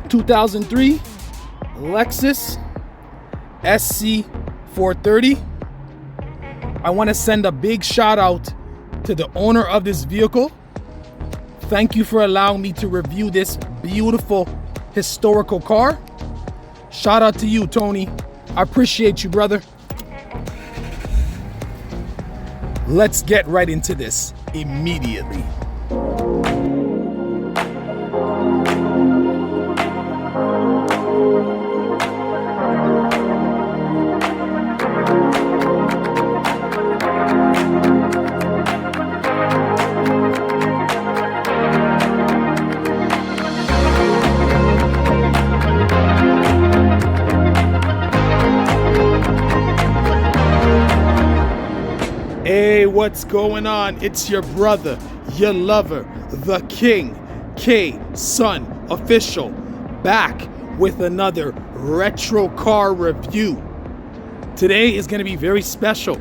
2003 Lexus Sc430. I want to send a big shout out to the owner of this vehicle. Thank you for allowing me to review this beautiful historical car. Shout out to you, Tony. I appreciate you, brother. Let's get right into this immediately. Hey, what's going on? It's your brother, your lover, the King, K Son Official, back with another retro car review. Today is going to be very special.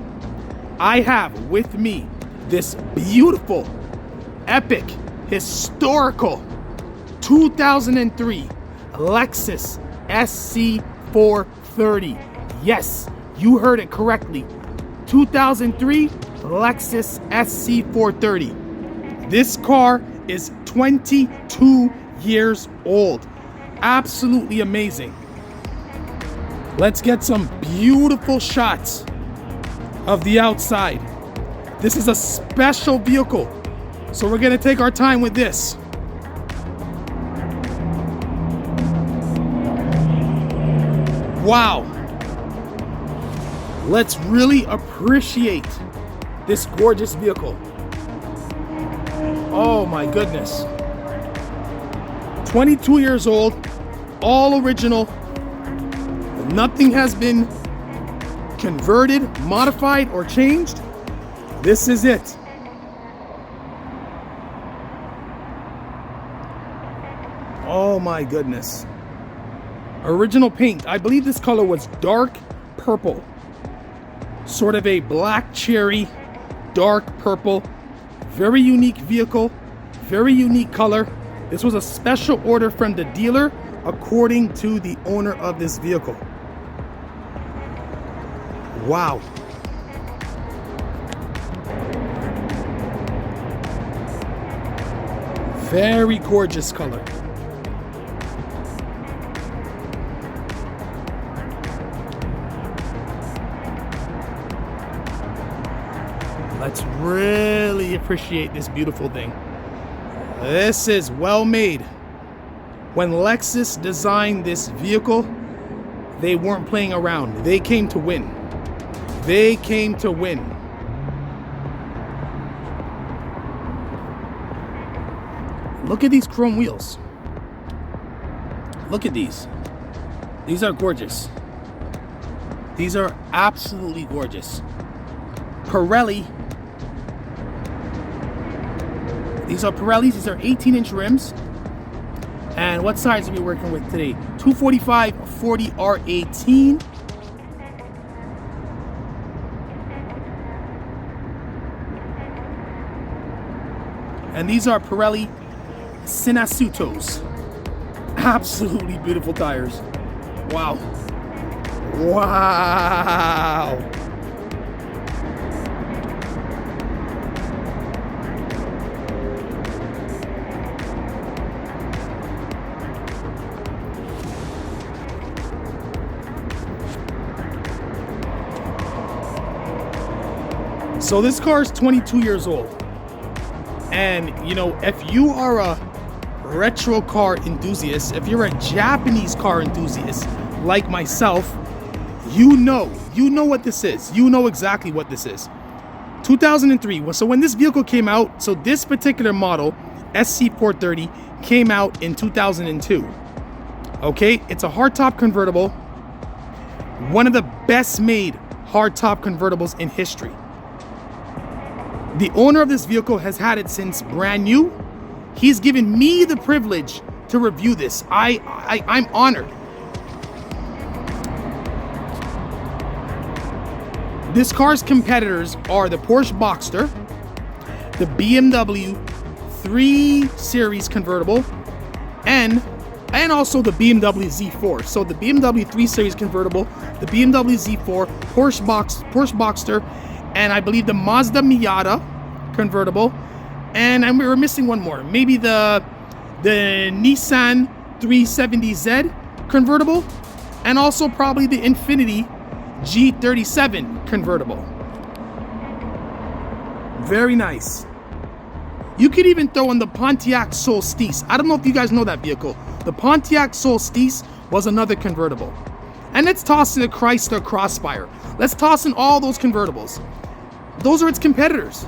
I have with me this beautiful, epic, historical 2003 Lexus Sc430. Yes, you heard it correctly. 2003 Lexus Sc430. This car is 22 years old. Absolutely amazing. Let's get some beautiful shots of the outside. This is a special vehicle, so we're gonna take our time with this. Wow. Let's really appreciate this gorgeous vehicle. Oh my goodness. 22 years old, all original. Nothing has been converted, modified, or changed. This is it. Oh my goodness. Original paint. I believe this color was dark purple. Sort of a black cherry, dark purple. Very unique vehicle, very unique color. This was a special order from the dealer, according to the owner of this vehicle. Wow. Very gorgeous color. Let's really appreciate this beautiful thing. This is well made. When Lexus designed this vehicle, they weren't playing around. They came to win. They came to win. Look at these chrome wheels. Look at these. These are gorgeous. These are absolutely gorgeous. Pirelli. These are Pirellis. These are 18-inch rims. And what size are we working with today? 245 40 R18. And these are Pirelli Sinasutos. Absolutely beautiful tires. Wow. Wow. So this car is 22 years old. And you know, if you are a retro car enthusiast, if you're a Japanese car enthusiast like myself, you know what this is. You know exactly what this is. 2003. So when this vehicle came out, so this particular model, Sc430, came out in 2002. Okay, it's a hardtop convertible. One of the best made hardtop convertibles in history. The owner of this vehicle has had it since brand new. He's given me the privilege to review this. I'm honored. This car's competitors are the Porsche Boxster, the BMW 3 Series convertible, and and also the BMW Z4. So the BMW 3 Series convertible, the BMW Z4, Porsche Boxster, and I believe the Mazda Miata convertible, and we were missing one more, maybe the Nissan 370Z convertible, and also probably the Infiniti G37 convertible. Very nice. You could even throw in the Pontiac Solstice. I don't know if you guys know that vehicle. The Pontiac Solstice was another convertible. And let's toss in the Chrysler Crossfire. Let's toss in all those convertibles. Those are its competitors.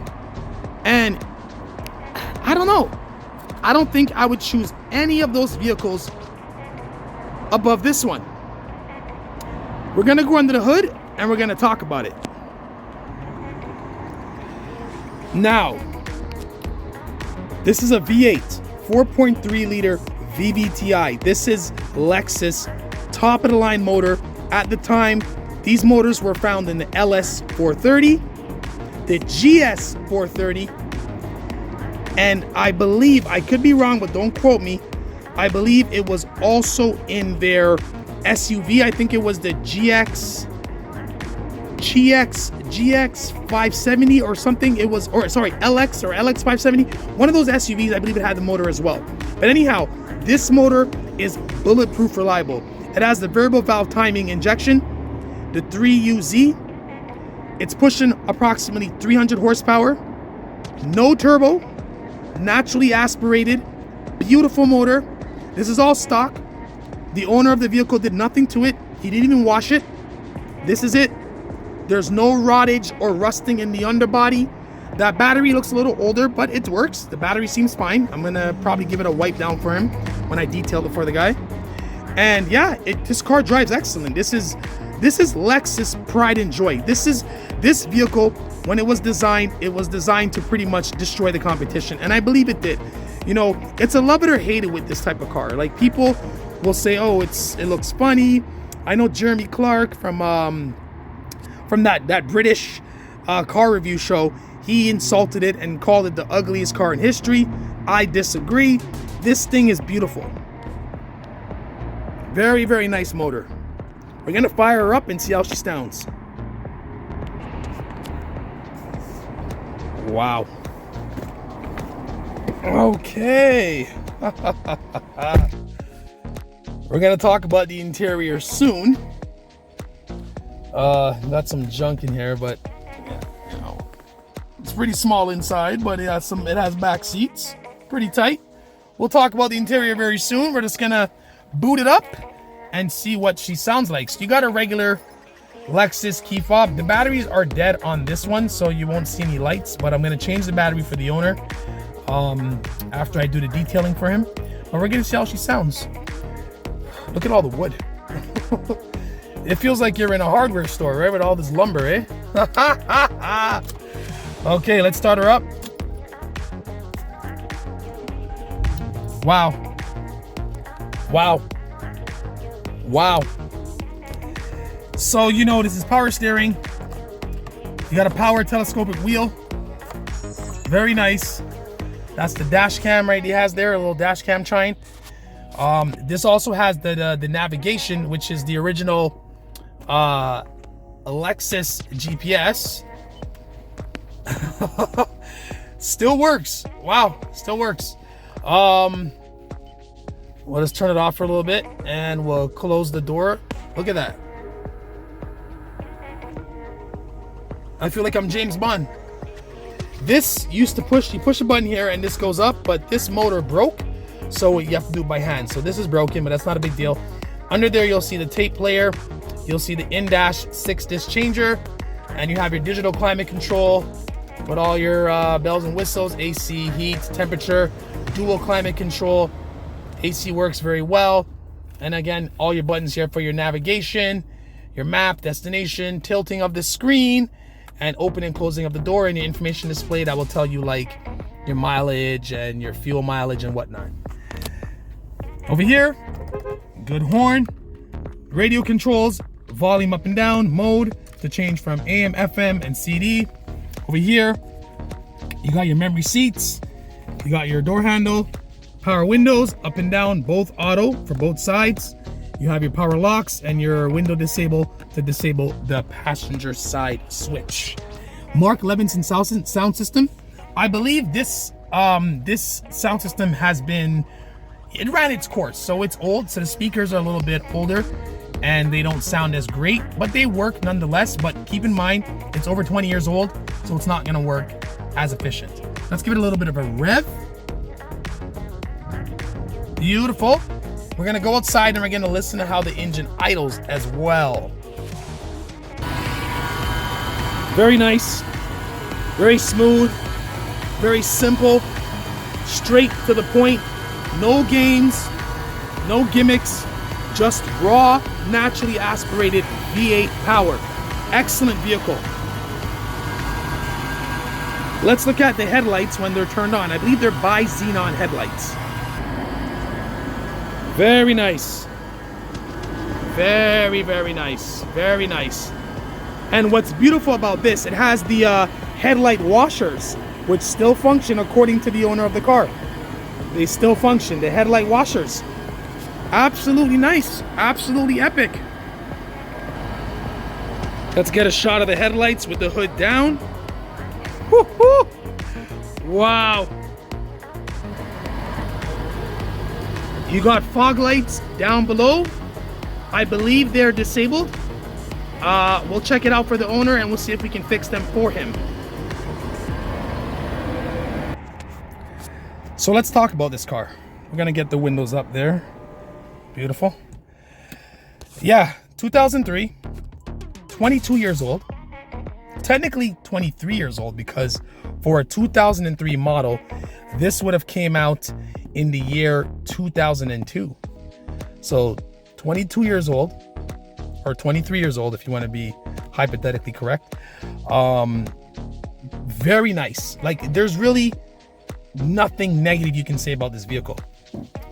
And I don't know. I don't think I would choose any of those vehicles above this one. We're gonna go under the hood and we're gonna talk about it. Now, this is a V8, 4.3 liter VVTi. This is Lexus, top of the line motor. At the time, these motors were found in the LS430, the GS430, and I believe, I could be wrong, but don't quote me, I believe it was also in their SUV. I think it was the GX 570 or something. It was, or sorry, LX or LX 570. One of those SUVs, I believe it had the motor as well. But anyhow, this motor is bulletproof reliable. It has the variable valve timing injection, the 3UZ. It's pushing approximately 300 horsepower. No turbo, naturally aspirated, beautiful motor. This is all stock. The owner of the vehicle did nothing to it. He didn't even wash it. This is it. There's no rottage or rusting in the underbody. That battery looks a little older, but it works. The battery seems fine. I'm gonna probably give it a wipe down for him when I detail it for the guy. And yeah, this car drives excellent. This is Lexus pride and joy. This vehicle, when it was designed to pretty much destroy the competition, and I believe it did. You know, it's a love it or hate it with this type of car. Like, people will say, oh, it looks funny. I know Jeremy Clark from that British car review show, he insulted it and called it the ugliest car in history. I disagree. This thing is beautiful. Very, very nice motor. We're gonna fire her up and see how she sounds. Wow. Okay. We're gonna talk about the interior soon. Got some junk in here, but yeah, you know, it's pretty small inside, but it has back seats, pretty tight. We'll talk about the interior very soon. We're just gonna boot it up and see what she sounds like. So you got a regular Lexus key fob. The batteries are dead on this one, so you won't see any lights, but I'm gonna change the battery for the owner after I do the detailing for him. But we're gonna see how she sounds. Look at all the wood. It feels like you're in a hardware store, right? With all this lumber, eh? Okay, let's start her up. Wow. Wow. Wow. So, you know, this is power steering. You got a power telescopic wheel. Very nice. That's the dash cam right he has there, a little dash cam chime. This also has the navigation, which is the original Lexus GPS. Still works. Wow, still works. We'll just turn it off for a little bit and we'll close the door. Look at that. I feel like I'm James Bond. This used to push, you push a button here and this goes up, but this motor broke, so you have to do it by hand. So this is broken, but that's not a big deal. Under there, you'll see the tape player. You'll see the in-dash 6-disc changer, and you have your digital climate control with all your bells and whistles, AC, heat, temperature, dual climate control. AC works very well. And again, all your buttons here for your navigation, your map, destination, tilting of the screen, and open and closing of the door, and your information display that will tell you like your mileage and your fuel mileage and whatnot. Over here, good horn, radio controls, volume up and down, mode to change from AM, FM, and CD. Over here, you got your memory seats, you got your door handle, Power windows, up and down, both auto for both sides. You have your power locks and your window disable to disable the passenger side switch. Mark Levinson sound system. I believe this this sound system it ran its course, so it's old, so the speakers are a little bit older and they don't sound as great, but they work nonetheless. But keep in mind, it's over 20 years old, so it's not gonna work as efficient. Let's give it a little bit of a rev. Beautiful. We're gonna go outside and we're gonna listen to how the engine idles as well. Very nice, very smooth, very simple, straight to the point. No games, no gimmicks, just raw, naturally aspirated V8 power. Excellent vehicle. Let's look at the headlights when they're turned on. I believe they're bi-xenon headlights. Very nice. Very, very nice. Very nice. And what's beautiful about this, it has the headlight washers, which still function according to the owner of the car. They still function, the headlight washers. Absolutely nice. Absolutely epic. Let's get a shot of the headlights with the hood down. Woo-hoo! Wow. You got fog lights down below. I believe they're disabled. We'll check it out for the owner and we'll see if we can fix them for him. So let's talk about this car. We're gonna get the windows up there. Beautiful. Yeah, 2003, 22 years old. Technically 23 years old, because for a 2003 model, this would have came out in the year 2002. So 22 years old, or 23 years old if you want to be hypothetically correct. Very nice. Like, there's really nothing negative you can say about this vehicle.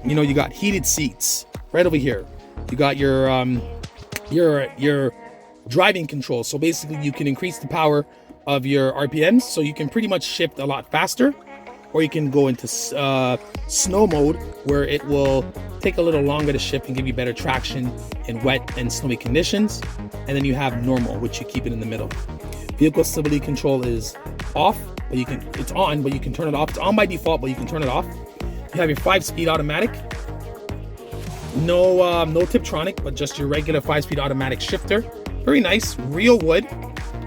You know, you got heated seats right over here. You got your driving control. So basically you can increase the power of your RPMs, so you can pretty much shift a lot faster, or you can go into snow mode, where it will take a little longer to shift and give you better traction in wet and snowy conditions. And then you have normal, which you keep it in the middle. Vehicle stability control is off, but it's on, but you can turn it off. It's on by default, but you can turn it off. You have your 5-speed automatic. No Tiptronic, but just your regular 5-speed automatic shifter. Very nice, real wood.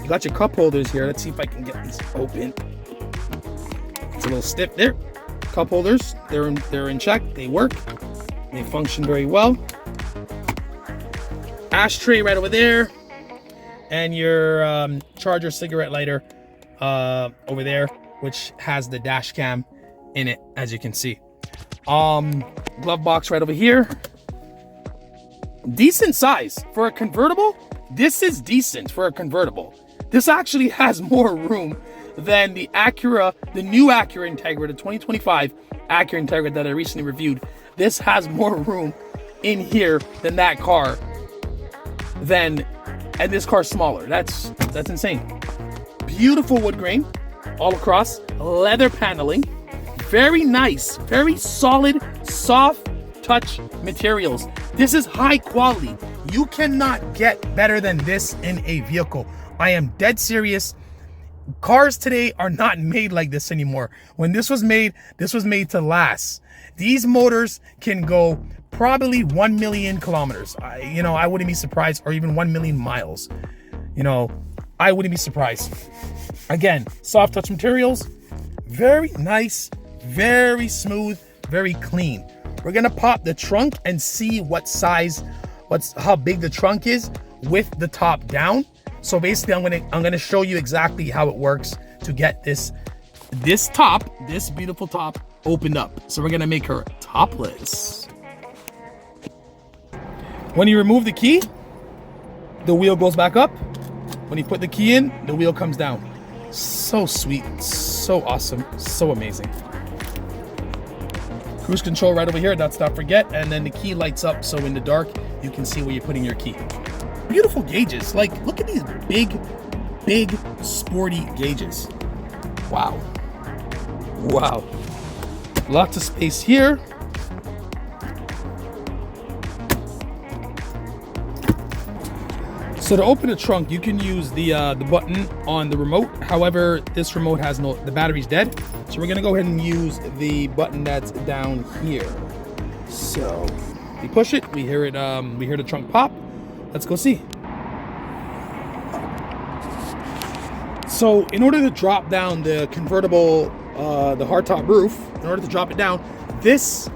You got your cup holders here. Let's see if I can get these open. It's a little stiff there. Cup holders, they're in check. They work. They function very well. Ashtray right over there, and your charger cigarette lighter over there, which has the dash cam in it, as you can see. Glove box right over here. Decent size for a convertible. This is decent for a convertible. This actually has more room than the Acura, the new Acura Integra, the 2025 Acura Integra that I recently reviewed. This has more room in here than that car. And this car's smaller. That's insane. Beautiful wood grain all across, leather paneling. Very nice, very solid, soft touch materials. This is high quality. You cannot get better than this in a vehicle. I am dead serious. Cars today are not made like this anymore. When this was made to last. These motors can go probably 1 million kilometers. I wouldn't be surprised, or even 1 million miles. I wouldn't be surprised. Again, soft touch materials, very nice, very smooth, very clean. We're gonna pop the trunk and see how big the trunk is with the top down. So basically, I'm gonna show you exactly how it works to get this beautiful top opened up. So we're gonna make her topless. When you remove the key, the wheel goes back up. When you put the key in, the wheel comes down. So sweet, so awesome, so amazing. Cruise control right over here, that's not forget. And then the key lights up, so in the dark, you can see where you're putting your key. Beautiful gauges. Like, look at these big, sporty gauges. Wow. Wow. Lots of space here. So to open the trunk, you can use the button on the remote. However, this remote has the battery's dead. So we're gonna go ahead and use the button that's down here. So we push it, we hear the trunk pop. Let's go see. So in order to drop down the convertible, the hardtop roof, in order to drop it down, this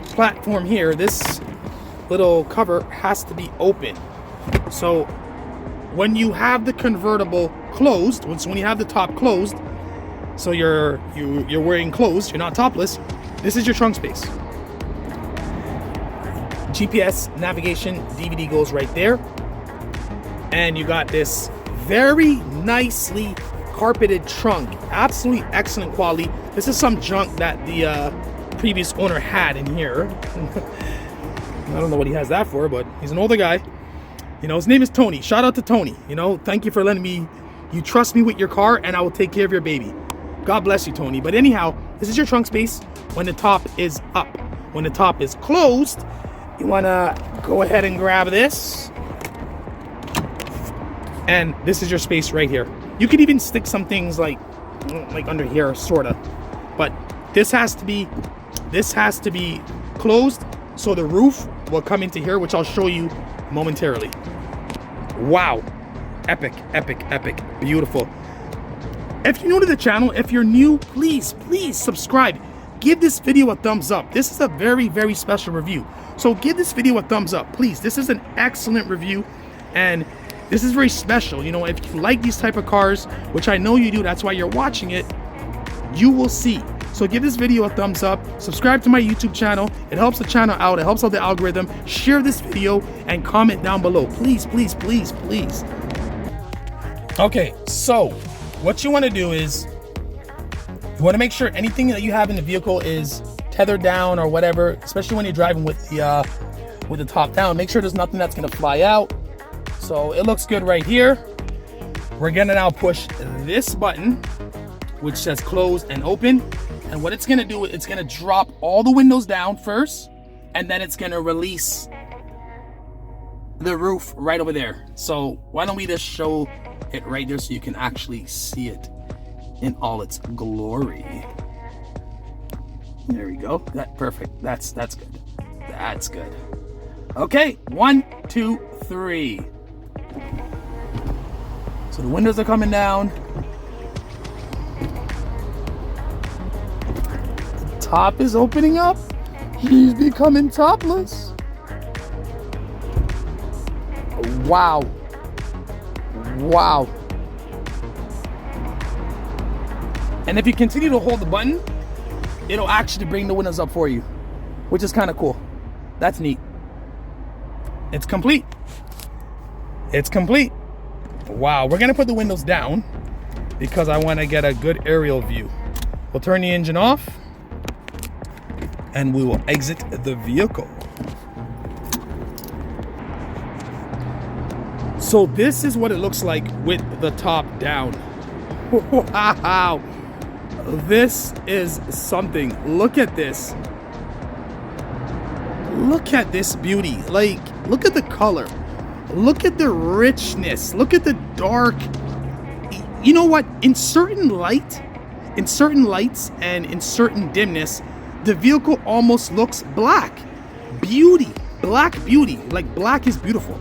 platform here, this little cover has to be open. So when you have the convertible closed, when you have the top closed, so you're wearing clothes, you're not topless, this is your trunk space. GPS navigation DVD goes right there, and you got this very nicely carpeted trunk, absolutely excellent quality. This is some junk that the previous owner had in here. I don't know what he has that for, but he's an older guy. You know, his name is Tony. Shout out to Tony. You know, thank you for letting me, you trust me with your car, and I will take care of your baby. God bless you, Tony. But anyhow, this is your trunk space when the top is up. When the top is closed, you wanna go ahead and grab this. And this is your space right here. You could even stick some things like under here, sorta. But this has to be closed, so the roof will come into here, which I'll show you momentarily. Wow, epic, epic, epic, beautiful. If you're new to the channel, if you're new, please subscribe. Give this video a thumbs up. This is a very, very special review. So give this video a thumbs up, please. This is an excellent review, and this is very special. You know, if you like these type of cars, which I know you do, that's why you're watching it, you will see. So give this video a thumbs up, subscribe to my YouTube channel. It helps the channel out, it helps out the algorithm. Share this video and comment down below. Please, please, please, please. Okay, so what you want to do is you want to make sure anything that you have in the vehicle is tethered down or whatever, especially when you're driving with the top down. Make sure there's nothing that's going to fly out. So it looks good right here. We're gonna now push this button, which says close and open. And what it's gonna do, it's gonna drop all the windows down first, and then it's gonna release the roof right over there. So why don't we just show it right there so you can actually see it in all its glory. There we go. Perfect. That's good. That's good. Okay, 1, 2, 3. So the windows are coming down. The top is opening up. He's becoming topless. Wow. Wow. And if you continue to hold the button, it'll actually bring the windows up for you, which is kind of cool. That's neat. It's complete. It's complete. Wow, we're gonna put the windows down because I want to get a good aerial view. We'll turn the engine off and we will exit the vehicle. So this is what it looks like with the top down. Wow, this is something. Look at this. Look at this beauty. Like, look at the color. Look at the richness. Look at the dark. You know what? In certain lights and in certain dimness, the vehicle almost looks black. Beauty. Black beauty. Like, black is beautiful.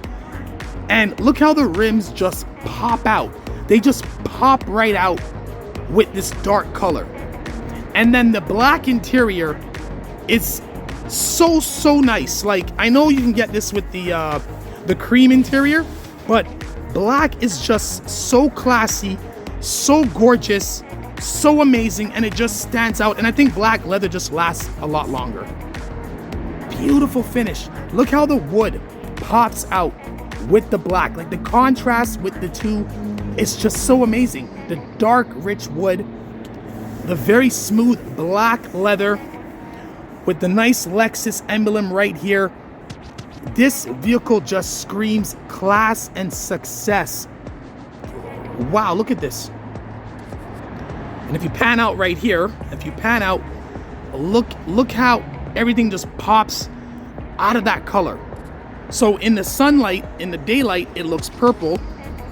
And look how the rims just pop out. They just pop right out with this dark color. And then the black interior is so nice. Like, I know you can get this with the cream interior, but black is just so classy, so gorgeous, so amazing, and it just stands out. And I think black leather just lasts a lot longer. Beautiful finish. Look how the wood pops out with the black. Like, the contrast with the two is just so amazing. The dark, rich wood, the very smooth black leather with the nice Lexus emblem right here. This vehicle just screams class and success. Wow, look at this. And if you pan out right here, if you pan out, look how everything just pops out of that color. So in the sunlight, in the daylight, it looks purple,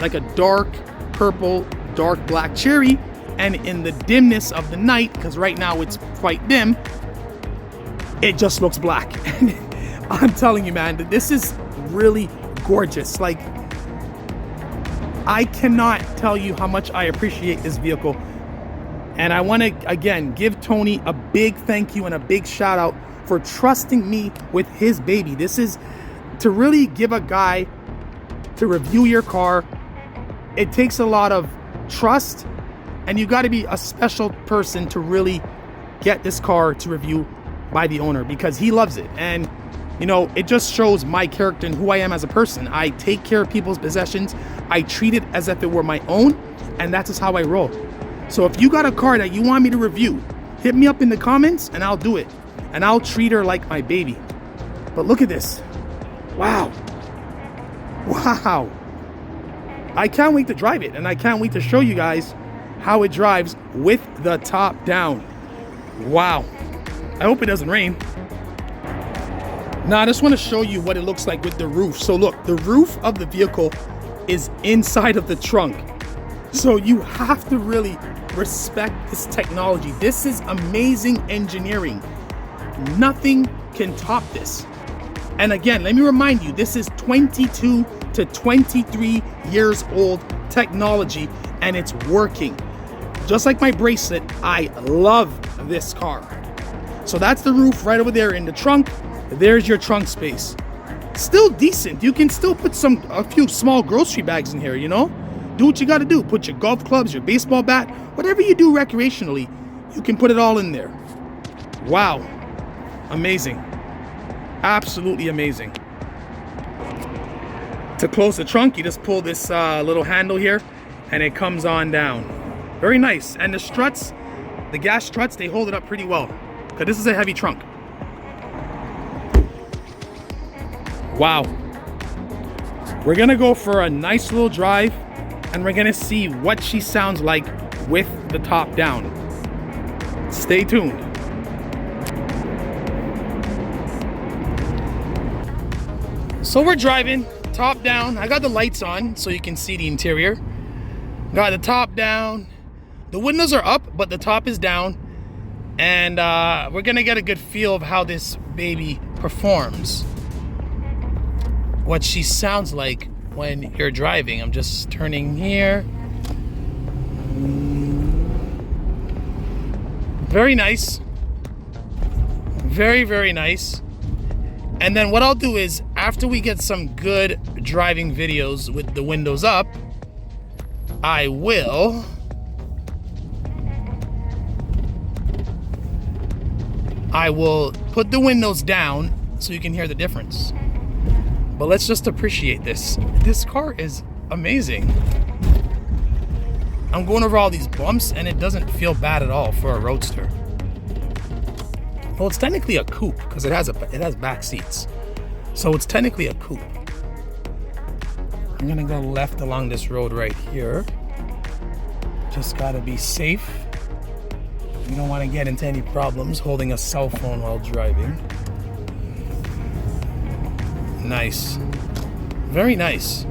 like a dark purple, dark black cherry. And in the dimness of the night, because right now it's quite dim, it just looks black. I'm telling you, man, this is really gorgeous. Like, I cannot tell you how much I appreciate this vehicle. And I want to, again, give Tony a big thank you and a big shout out for trusting me with his baby. This is to really give a guy to review your car. It takes a lot of trust, and you got to be a special person to really get this car to review by the owner, because he loves it. And you know, it just shows my character and who I am as a person. I take care of people's possessions. I treat it as if it were my own, and that's just how I roll. So if you got a car that you want me to review, hit me up in the comments and I'll do it. And I'll treat her like my baby. But look at this. Wow. Wow. I can't wait to drive it, and I can't wait to show you guys how it drives with the top down. Wow. I hope it doesn't rain. Now I just want to show you what it looks like with the roof. So look, the roof of the vehicle is inside of the trunk. So you have to really respect this technology. This is amazing engineering. Nothing can top this. And again, let me remind you, this is 22 to 23 years old technology, and it's working. Just like my bracelet, I love this car. So that's the roof right over there in the trunk. There's your trunk space. Still decent. You can still put a few small grocery bags in here, you know? Do what you gotta do. Put your golf clubs, your baseball bat, whatever you do recreationally, you can put it all in there. Wow. Amazing. Absolutely amazing. To close the trunk, you just pull this little handle here, and it comes on down. Very nice. And the struts, the gas struts, they hold it up pretty well, because this is a heavy trunk. Wow. We're gonna go for a nice little drive, and we're gonna see what she sounds like with the top down. Stay tuned. So we're driving top down. I got the lights on so you can see the interior. Got the top down. The windows are up, but the top is down. And we're gonna get a good feel of how this baby performs. What she sounds like when you're driving. I'm just turning here. Very nice. Very, very nice. And then what I'll do is, after we get some good driving videos with the windows up, I will put the windows down so you can hear the difference. But let's just appreciate this. This car is amazing. I'm going over all these bumps, and it doesn't feel bad at all for a roadster. Well, it's technically a coupe because it has back seats. So it's technically a coupe. I'm gonna go left along this road right here. Just gotta be safe. You don't want to get into any problems holding a cell phone while driving. Nice. Very nice.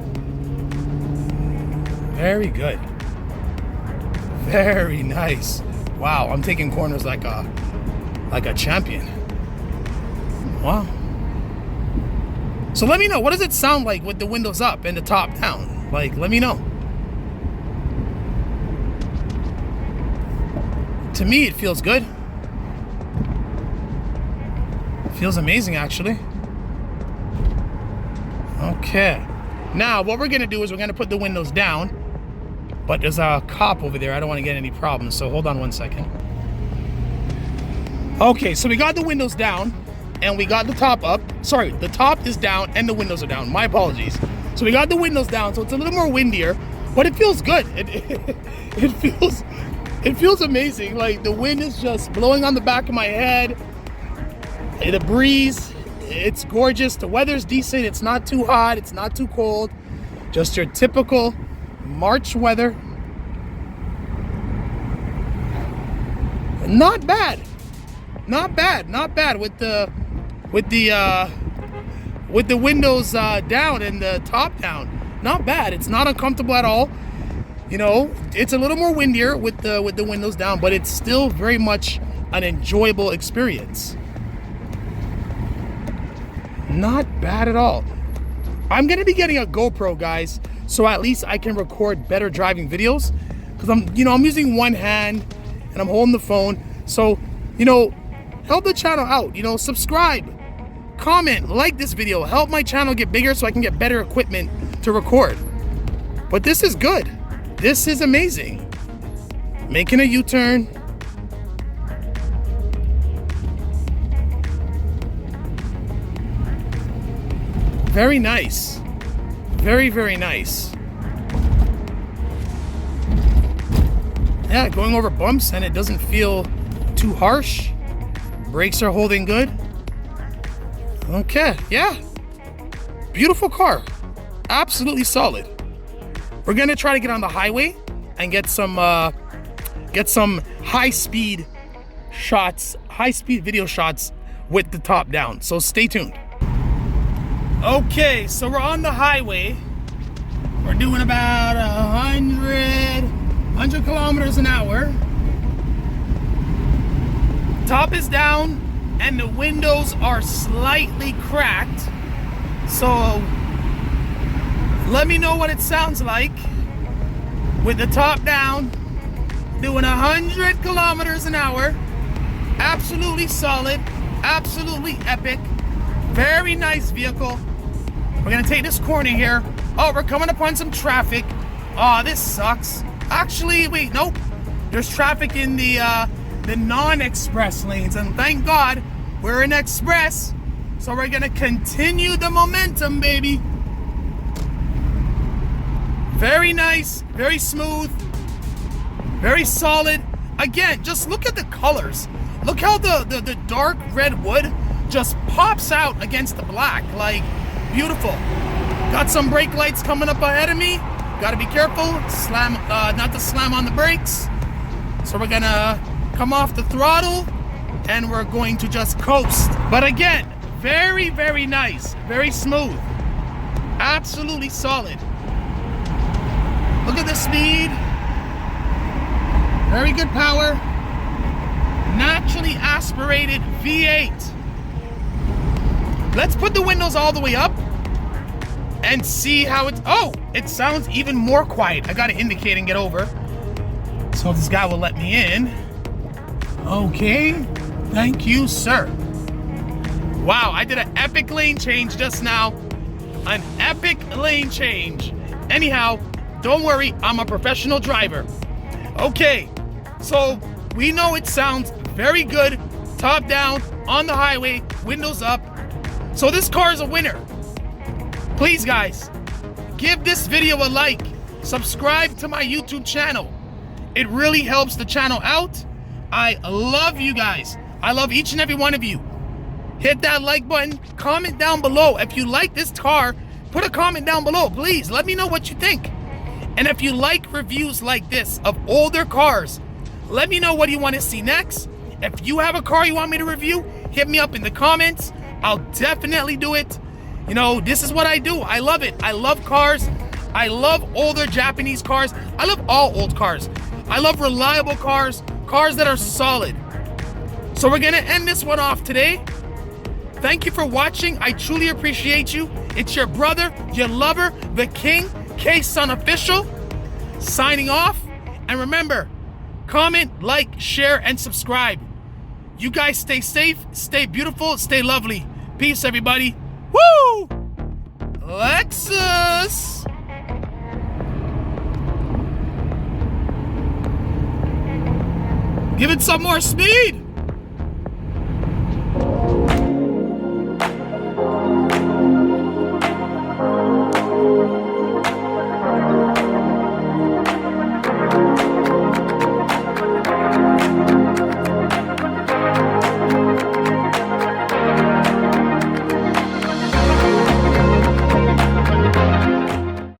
Very good. Very nice. Wow, I'm taking corners like a champion. Wow. So let me know, what does it sound like with the windows up and the top down? Like, let me know. To me, it feels good. It feels amazing, actually. Okay. Now, what we're gonna do is we're gonna put the windows down, but there's a cop over there. I don't want to get any problems, so hold on one second. Okay, so we got the windows down and we got the top up. Sorry, the top is down and the windows are down. My apologies. So we got the windows down, so it's a little more windier, but it feels good. It feels amazing. Like, the wind is just blowing on the back of my head. The breeze, it's gorgeous. The weather's decent. It's not too hot. It's not too cold. Just your typical March weather. Not bad. not bad with the windows down and the top down. Not bad. It's not uncomfortable at all. You know, it's a little more windier with the windows down, but it's still very much an enjoyable experience. Not bad at all. I'm gonna be getting a GoPro, guys, so at least I can record better driving videos, because I'm using one hand and I'm holding the phone. So, you know, help the channel out. You know, subscribe, comment, like this video, help my channel get bigger so I can get better equipment to record. But this is good. This is amazing. Making a U-turn. Very nice. Very, very nice. Yeah, going over bumps and it doesn't feel too harsh. Brakes are holding good. Okay, yeah. Beautiful car. Absolutely solid. We're gonna try to get on the highway and get some high-speed shots, high-speed video shots with the top down. So stay tuned. Okay, so we're on the highway. We're doing about 100 kilometers an hour. Top is down and the windows are slightly cracked. So let me know what it sounds like with the top down, doing 100 kilometers an hour. Absolutely solid, absolutely epic. Very nice vehicle. We're gonna take this corner here. Oh, we're coming upon some traffic. Oh, this sucks. Actually, wait, nope. There's traffic in the non-express lanes, and thank God we're in express. So we're gonna continue the momentum, baby. Very nice, very smooth, very solid. Again, just look at the colors. Look how the dark red wood just pops out against the black, like beautiful. Got some brake lights coming up ahead of me. Gotta be careful, not to slam on the brakes. So we're gonna come off the throttle and we're going to just coast. But again, very, very nice, very smooth, absolutely solid. Look at the speed, very good power, naturally aspirated V8. Let's put the windows all the way up and see how it's, oh, it sounds even more quiet. I gotta indicate and get over. So this guy will let me in. Okay, thank you, sir. Wow, I did an epic lane change just now. An epic lane change. Anyhow, don't worry, I'm a professional driver. Okay, so we know it sounds very good. Top down, on the highway, windows up. So this car is a winner. Please, guys, give this video a like. Subscribe to my YouTube channel. It really helps the channel out. I love you guys. I love each and every one of you. Hit that like button. Comment down below. If you like this car, put a comment down below. Please, let me know what you think. And if you like reviews like this of older cars, let me know what you want to see next. If you have a car you want me to review, hit me up in the comments. I'll definitely do it. You know, this is what I do. I love it. I love cars. I love older Japanese cars. I love all old cars. I love reliable cars, cars that are solid. So we're gonna end this one off today. Thank you for watching. I truly appreciate you. It's your brother, your lover, the king, K-Sun Official, signing off. And remember, comment, like, share, and subscribe. You guys stay safe, stay beautiful, stay lovely. Peace, everybody. Woo! Lexus! Give it some more speed!